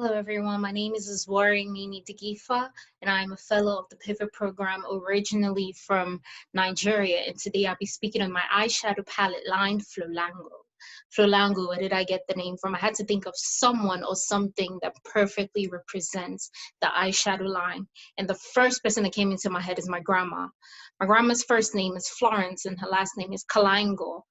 Hello everyone, my name is Zwari Mini Digifa and I'm a fellow of the Pivot program originally from Nigeria, and today I'll be speaking on my eyeshadow palette line, Flolango. Flolango, where did I get the name from? I had to think of someone or something that perfectly represents the eyeshadow line, and the first person that came into my head is my grandma. My grandma's first name is Florence and her last name is Kalango,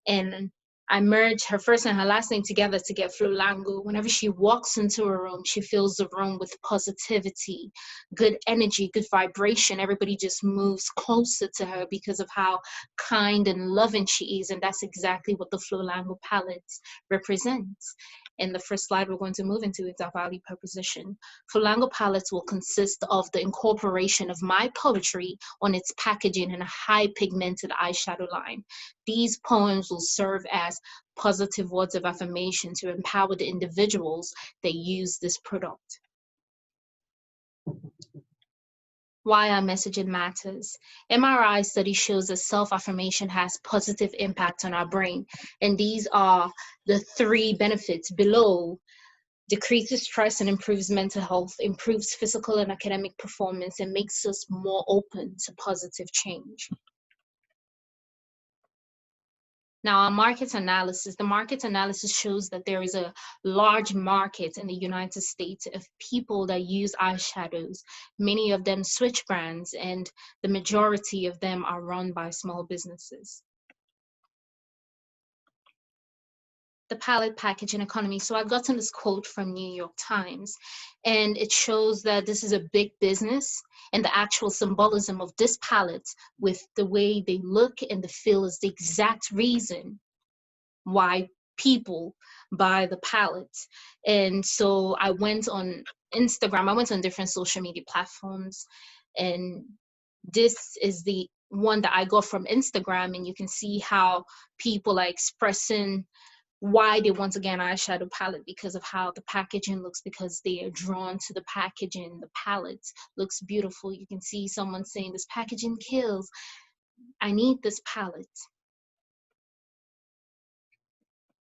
and I merged her first and her last name together to get Flolango. Whenever she walks into a room, she fills the room with positivity, good energy, good vibration. Everybody just moves closer to her because of how kind and loving she is, and that's exactly what the Flolango palette represents. And the first slide we're going to move into is our value proposition. Flolango palettes will consist of the incorporation of my poetry on its packaging in a high pigmented eyeshadow line. These poems will serve as positive words of affirmation to empower the individuals that use this product. Why our messaging matters. MRI study shows that self-affirmation has positive impact on our brain, and these are the three benefits below: decreases stress and improves mental health, improves physical and academic performance, and makes us more open to positive change. Now, our market analysis, the market analysis shows that there is a large market in the United States of people that use eyeshadows. Many of them switch brands, and the majority of them are run by small businesses. The palette packaging economy. So I've gotten this quote from New York Times, and it shows that this is a big business, and the actual symbolism of this palette with the way they look and the feel is the exact reason why people buy the palette. And so I went on Instagram, I went on different social media platforms, and this is the one that I got from Instagram, and you can see how people are expressing why they want to get an eyeshadow palette because of how the packaging looks, because they are drawn to the packaging. The palette looks beautiful. You can see someone saying, "This packaging kills. I need this palette."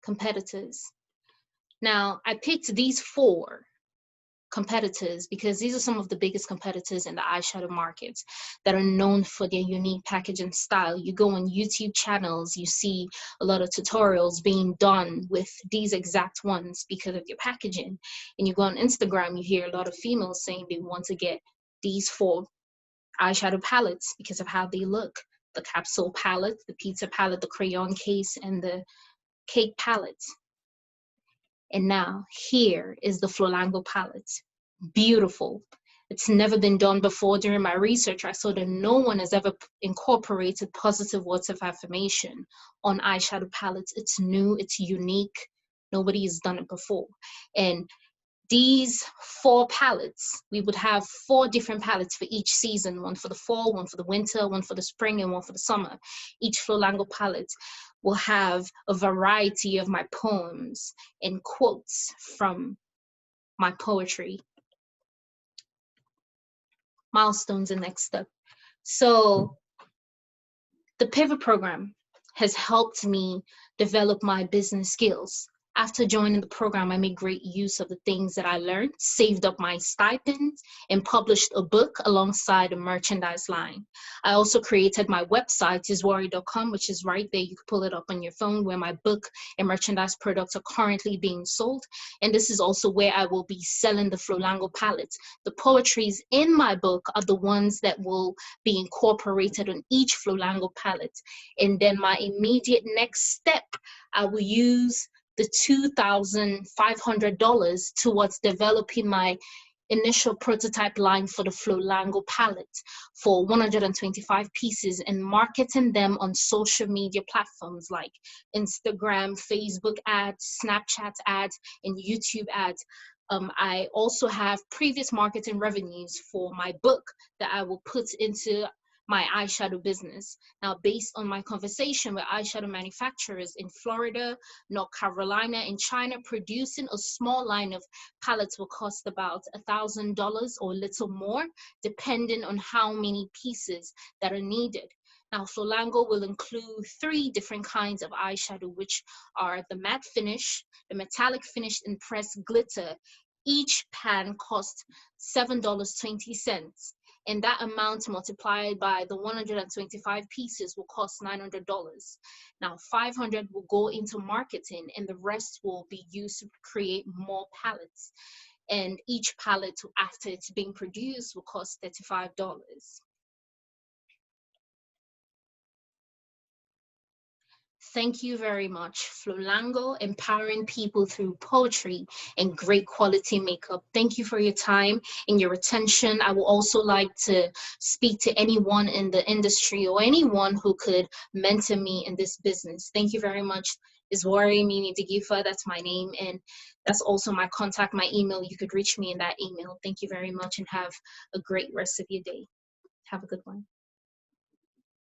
Competitors. Now, I picked these 4 competitors because these are some of the biggest competitors in the eyeshadow market that are known for their unique packaging style. You go on YouTube channels, you see a lot of tutorials being done with these exact ones because of your packaging. And you go on Instagram, you hear a lot of females saying they want to get these 4 eyeshadow palettes because of how they look: the capsule palette, the pizza palette, the crayon case, and the cake palette. And now here is the Flolango palette. Beautiful. It's never been done before. During my research, I saw that no one has ever incorporated positive words of affirmation on eyeshadow palettes. It's new, it's unique. Nobody has done it before. And these 4 palettes, we would have 4 different palettes for each season: one for the fall, one for the winter, one for the spring, and one for the summer. Each Flolango palette will have a variety of my poems and quotes from my poetry. Milestones and next step. So the Pivot program has helped me develop my business skills. After joining the program, I made great use of the things that I learned, saved up my stipend, and published a book alongside a merchandise line. I also created my website, iswari.com, which is right there. You can pull it up on your phone, where my book and merchandise products are currently being sold. And this is also where I will be selling the Flolango palettes. The poetries in my book are the ones that will be incorporated on each Flolango palette. And then my immediate next step, I will use the $2,500 towards developing my initial prototype line for the Flolango palette for 125 pieces and marketing them on social media platforms like Instagram, Facebook ads, Snapchat ads, and YouTube ads. I also have previous marketing revenues for my book that I will put into my eyeshadow business. Now, based on my conversation with eyeshadow manufacturers in Florida, North Carolina, and China, producing a small line of palettes will cost about $1,000 or a little more, depending on how many pieces that are needed. Now, Flolango will include 3 different kinds of eyeshadow, which are the matte finish, the metallic finish, and pressed glitter. each pan costs $7.20. And that amount multiplied by the 125 pieces will cost $900. Now, 500 will go into marketing, and the rest will be used to create more pallets. And each pallet, after it's being produced, will cost $35. Thank you very much, Flolango, empowering people through poetry and great quality makeup. Thank you for your time and your attention. I would also like to speak to anyone in the industry or anyone who could mentor me in this business. Thank you very much. Iswari Mimi Digifa, that's my name, and that's also my contact, my email. You could reach me in that email. Thank you very much and have a great rest of your day. Have a good one.